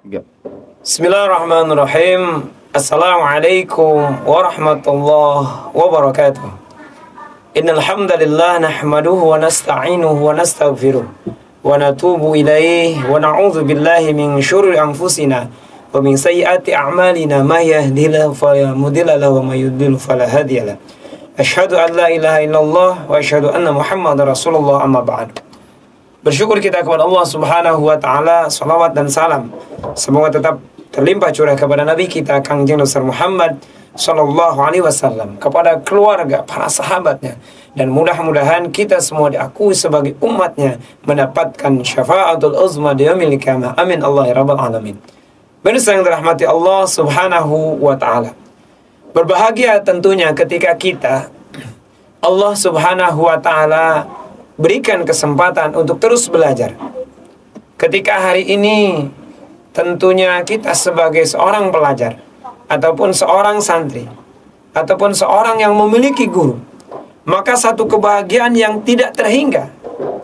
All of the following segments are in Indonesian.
Tiga. Bismillahirrahmanirrahim. Assalamualaikum warahmatullahi wabarakatuh. Innal hamdalillah nahmaduhu wa nasta'inuhu wa nastaghfiruh wa natubu ilaihi wa na'udzu billahi min syururi anfusina wa min sayyiati a'malina may yahdihillahu fala mudilla lahu wa may yudlil fala hadiya lahu. Asyhadu an la ilaha illallah wa asyhadu anna Muhammadar Rasulullah, amma ba'd. Bersyukur kita kepada Allah Subhanahu wa taala, salawat dan salam semoga tetap terlimpah curah kepada Nabi kita Kangjeng Besar Muhammad sallallahu alaihi wasallam, kepada keluarga, para sahabatnya, dan mudah-mudahan kita semua diakui sebagai umatnya mendapatkan syafaatul uzma di yaumil qiyamah. Amin Allah ya rabbal alamin. Pemirsa yang dirahmati Allah Subhanahu wa taala, berbahagia tentunya ketika kita Allah Subhanahu wa taala berikan kesempatan untuk terus belajar. Ketika hari ini tentunya kita sebagai seorang pelajar ataupun seorang santri ataupun seorang yang memiliki guru, maka satu kebahagiaan yang tidak terhingga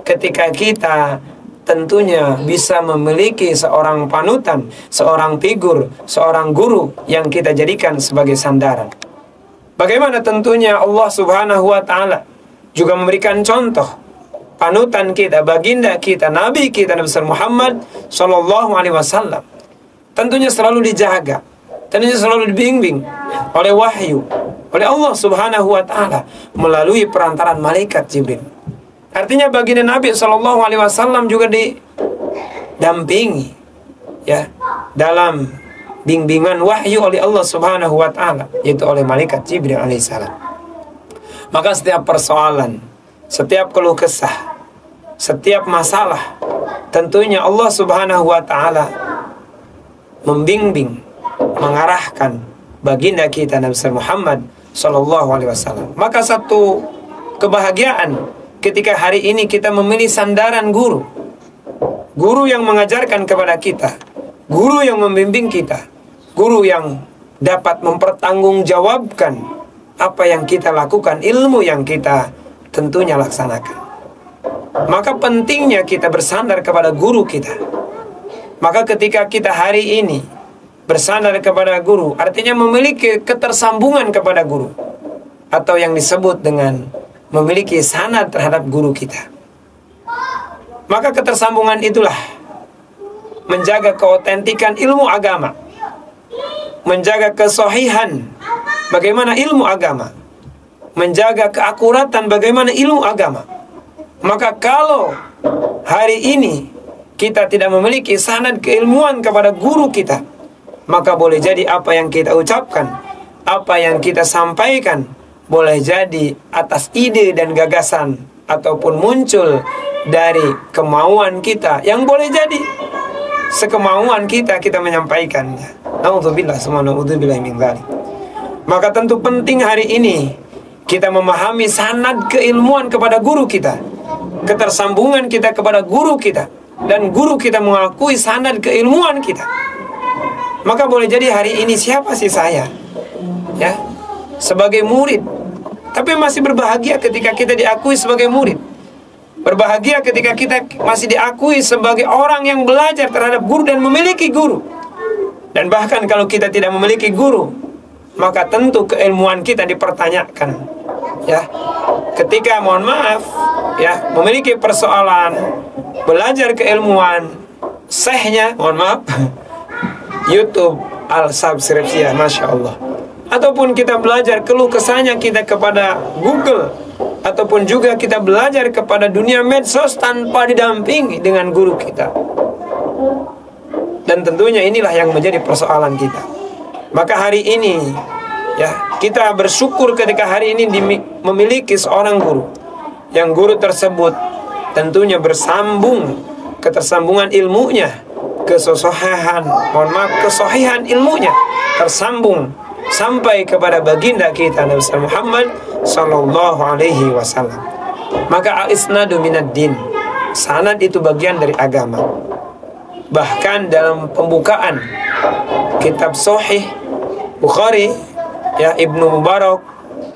ketika kita tentunya bisa memiliki seorang panutan, seorang figur, seorang guru yang kita jadikan sebagai sandaran. Bagaimana tentunya Allah Subhanahu wa taala juga memberikan contoh panutan kita, baginda kita, Nabi kita Nabi besar Muhammad sallallahu alaihi wasallam. Tentunya selalu dijaga, tentunya selalu dibimbing oleh wahyu, oleh Allah Subhanahu wa taala melalui perantaran malaikat Jibril. Artinya baginda Nabi sallallahu alaihi wasallam juga didampingi ya dalam bimbingan wahyu oleh Allah Subhanahu wa taala, yaitu oleh malaikat Jibril alaihissalam. Maka setiap persoalan, setiap keluh kesah, setiap masalah, tentunya Allah Subhanahu wa taala membimbing, mengarahkan baginda kita Nabi Muhammad sallallahu alaihi wasallam. Maka satu kebahagiaan ketika hari ini kita memilih sandaran guru. Guru yang mengajarkan kepada kita, guru yang membimbing kita, guru yang dapat mempertanggungjawabkan apa yang kita lakukan, ilmu yang kita tentunya laksanakan. Maka pentingnya kita bersandar kepada guru kita. Maka ketika kita hari ini bersandar kepada guru, artinya memiliki ketersambungan kepada guru, atau yang disebut dengan memiliki sanad terhadap guru kita. Maka ketersambungan itulah menjaga keotentikan ilmu agama, menjaga kesohihan bagaimana ilmu agama, menjaga keakuratan bagaimana ilmu agama. Maka kalau hari ini kita tidak memiliki sanad keilmuan kepada guru kita, maka boleh jadi apa yang kita ucapkan, apa yang kita sampaikan, boleh jadi atas ide dan gagasan ataupun muncul dari kemauan kita, yang boleh jadi sekemauan kita menyampaikannya. Nauzubillah, semua nauzubillah min dzalik. Maka tentu penting hari ini kita memahami sanad keilmuan kepada guru kita, ketersambungan kita kepada guru kita, dan guru kita mengakui sanad keilmuan kita. Maka boleh jadi hari ini siapa sih saya ya sebagai murid, tapi masih berbahagia ketika kita diakui sebagai murid, berbahagia ketika kita masih diakui sebagai orang yang belajar terhadap guru dan memiliki guru. Dan bahkan kalau kita tidak memiliki guru, maka tentu keilmuan kita dipertanyakan ya. Ketika mohon maaf ya memiliki persoalan belajar keilmuan, sehnya mohon maaf YouTube al-subscription, masya Allah, ataupun kita belajar keluh kesahnya kita kepada Google, ataupun juga kita belajar kepada dunia medsos tanpa didampingi dengan guru kita. Dan tentunya inilah yang menjadi persoalan kita. Maka hari ini ya kita bersyukur ketika hari ini memiliki seorang guru, yang guru tersebut tentunya bersambung ketersambungan ilmunya, kesohihan ilmunya tersambung sampai kepada baginda kita Nabi Muhammad sallallahu alaihi wasallam. Maka al-isnadu minad din, sanad itu bagian dari agama. Bahkan dalam pembukaan kitab Sahih Bukhari ya, Ibnu Mubarak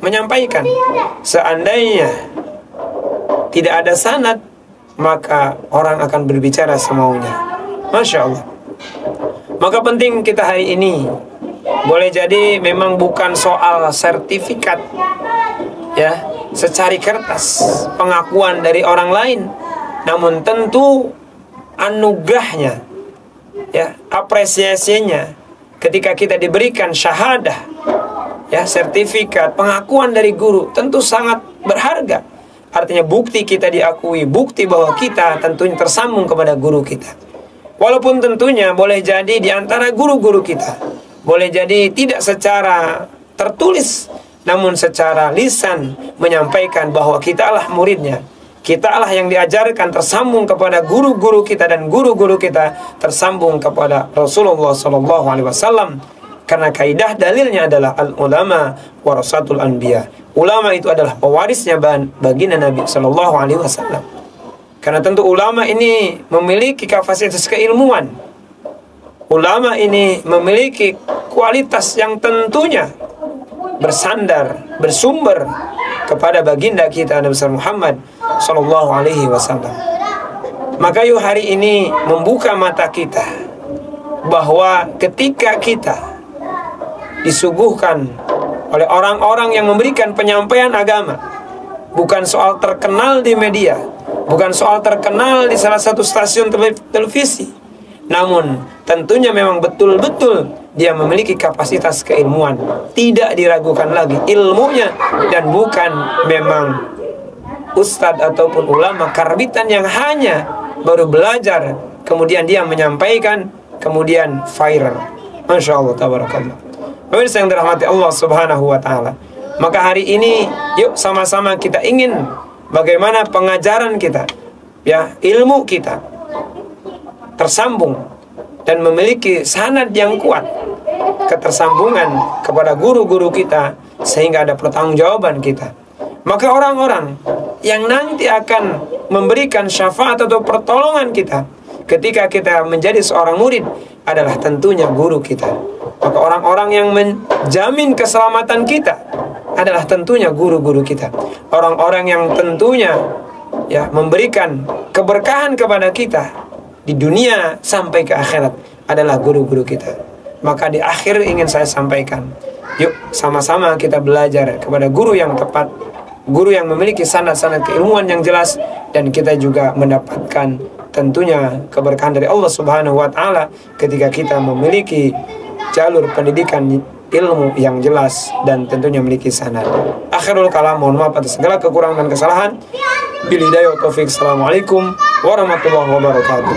menyampaikan, seandainya tidak ada sanad, maka orang akan berbicara semaunya. Masya Allah. Maka penting kita hari ini, boleh jadi memang bukan soal sertifikat ya, secari kertas pengakuan dari orang lain, namun tentu anugerahnya ya, apresiasinya ketika kita diberikan syahadah ya, sertifikat pengakuan dari guru, tentu sangat berharga. Artinya bukti kita diakui, bukti bahwa kita tentunya tersambung kepada guru kita. Walaupun tentunya boleh jadi di antara guru-guru kita, boleh jadi tidak secara tertulis, namun secara lisan menyampaikan bahwa kita lah muridnya, kita lah yang diajarkan tersambung kepada guru-guru kita, dan guru-guru kita tersambung kepada Rasulullah SAW. Karena kaidah dalilnya adalah al-ulama warasatul anbiya. Ulama itu adalah pewarisnya baginda Nabi SAW. Karena tentu ulama ini memiliki kapasitas keilmuan. Ulama ini memiliki kualitas yang tentunya bersandar, bersumber kepada baginda kita Nabi Muhammad SAW. Maka yuk hari ini membuka mata kita bahwa ketika kita disuguhkan oleh orang-orang yang memberikan penyampaian agama, bukan soal terkenal di media, bukan soal terkenal di salah satu stasiun televisi, namun tentunya memang betul-betul dia memiliki kapasitas keilmuan, tidak diragukan lagi ilmunya, dan bukan memang ustadz ataupun ulama karbitan yang hanya baru belajar kemudian dia menyampaikan kemudian viral. Masya Allah, tabarakallah. Pemirsa yang dirahmati Allah Subhanahu wa Ta'ala, maka hari ini yuk sama-sama kita ingin bagaimana pengajaran kita ya, ilmu kita tersambung dan memiliki sanad yang kuat, ketersambungan kepada guru-guru kita, sehingga ada pertanggungjawaban kita. Maka orang-orang yang nanti akan memberikan syafaat atau pertolongan kita ketika kita menjadi seorang murid adalah tentunya guru kita. Maka orang-orang yang menjamin keselamatan kita adalah tentunya guru-guru kita. Orang-orang yang tentunya ya memberikan keberkahan kepada kita di dunia sampai ke akhirat adalah guru-guru kita. Maka di akhir ingin saya sampaikan, yuk sama-sama kita belajar kepada guru yang tepat, guru yang memiliki sanad-sanad keilmuan yang jelas, dan kita juga mendapatkan tentunya keberkahan dari Allah Subhanahu wa Ta'ala ketika kita memiliki jalur pendidikan ilmu yang jelas dan tentunya memiliki sanad. Akhirul kalam, mohon maaf atas segala kekurangan dan kesalahan. Bil hidayah wa taufik. Assalamualaikum warahmatullahi wabarakatuh.